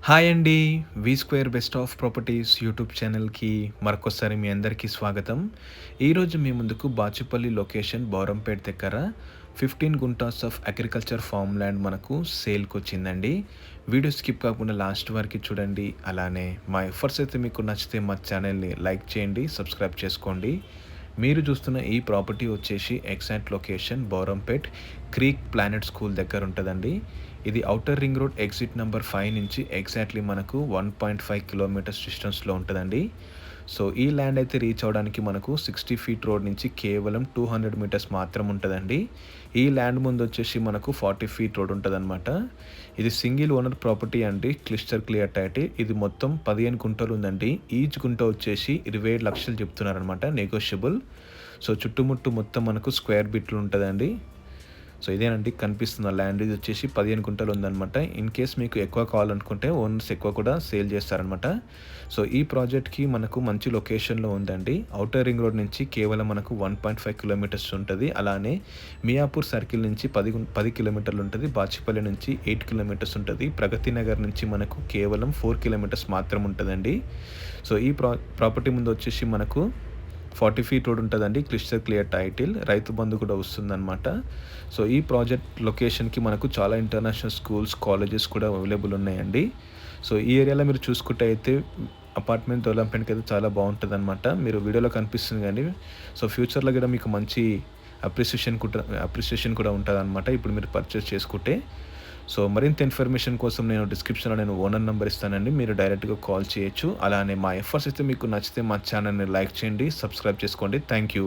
Hi అండి. V square best of properties YouTube ఛానల్‌కి మరొకసారి మీ అందరికీ స్వాగతం. ఈరోజు మీ ముందుకు బాచుపల్లి లొకేషన్ బౌరంపేట దగ్గర 15 guntas of agriculture farm land మనకు సేల్‌కొచ్చిందండి. వీడియో స్కిప్ కాకుండా లాస్ట్ వరకు చూడండి. అలానే మా ఎఫర్ట్స్ అయితే మీకు నచ్చితే మా ఛానల్‌ని లైక్ చేయండి, సబ్స్క్రైబ్ చేసుకోండి. మీరు చూస్తున్న ఈ ప్రాపర్టీ వచ్చేసి exact location Bowrampet creek planet school దగ్గర ఉంటుందండి. ఇది outer ring road exit number 5 నుంచి ఎగ్జాక్ట్లీ మనకు 1.5 కిలోమీటర్స్ డిస్టెన్స్లో ఉంటుందండి. సో ఈ ల్యాండ్ అయితే రీచ్ అవ్వడానికి మనకు 60 ఫీట్ రోడ్ నుంచి కేవలం 200 మీటర్స్ మాత్రం ఉంటుందండి. ఈ ల్యాండ్ ముందు వచ్చేసి మనకు 40 ఫీట్ రోడ్ ఉంటుందన్నమాట. ఇది సింగిల్ ఓనర్ ప్రాపర్టీ అండి, క్లిస్టర్ క్లియర్ టైటిల్. ఇది మొత్తం 15 గుంటలు ఉందండి. ఈచ్ గుంట వచ్చేసి 27 లక్షలు చెప్తున్నారనమాట, నెగోషియబుల్. సో చుట్టుముట్టు మొత్తం మనకు స్క్వేర్ బిట్లు ఉంటుందండి. సో ఇదేనండి కనిపిస్తున్న ల్యాండ్. ఇది వచ్చేసి 15 గుంటలు ఉందన్నమాట. ఇన్ కేస్ మీకు ఎక్కువ కావాలనుకుంటే ఓనర్స్ ఎక్కువ కూడా సేల్ చేస్తారనమాట. సో ఈ ప్రాజెక్ట్కి మనకు మంచి లొకేషన్లో ఉందండి. ఔటర్ రింగ్ రోడ్ నుంచి కేవలం మనకు 1.5 కిలోమీటర్స్ ఉంటుంది. అలానే మియాపూర్ సర్కిల్ నుంచి 10 కిలోమీటర్లు ఉంటుంది. బాచిపల్లి నుంచి 8 కిలోమీటర్స్ ఉంటుంది. ప్రగతి నగర్ నుంచి మనకు కేవలం 4 కిలోమీటర్స్ మాత్రం ఉంటుందండి. సో ఈ ప్రాపర్టీ ముందు వచ్చేసి మనకు 40 ఫీట్ రోడ్ ఉంటుందండి, క్లిస్టర్ క్లియర్ టైటిల్. రైతు బంధు కూడా వస్తుందన్నమాట. సో ఈ ప్రాజెక్ట్ లొకేషన్కి మనకు చాలా ఇంటర్నేషనల్ స్కూల్స్, కాలేజెస్ కూడా అవైలబుల్ ఉన్నాయండి. సో ఈ ఏరియాలో మీరు చూసుకుంటే అయితే అపార్ట్మెంట్ డెవలప్మెంట్కి అయితే చాలా బాగుంటుంది అనమాట. మీరు వీడియోలో కనిపిస్తుంది కానీ సో ఫ్యూచర్లో కూడా మీకు మంచి అప్రిసియేషన్ కూడా ఉంటుంది అనమాట ఇప్పుడు మీరు పర్చేస్ చేసుకుంటే. సో మరింత ఇన్ఫర్మేషన్ కోసం నేను డిస్క్రిప్షన్లో ఓనర్ నెంబర్ ఇస్తానండి, మీరు డైరెక్ట్గా కాల్ చేయొచ్చు. అలానే మా ఎఫర్ట్స్ అయితే మీకు నచ్చితే మా ఛానల్ని లైక్ చేయండి, సబ్స్క్రైబ్ చేసుకోండి. Thank you.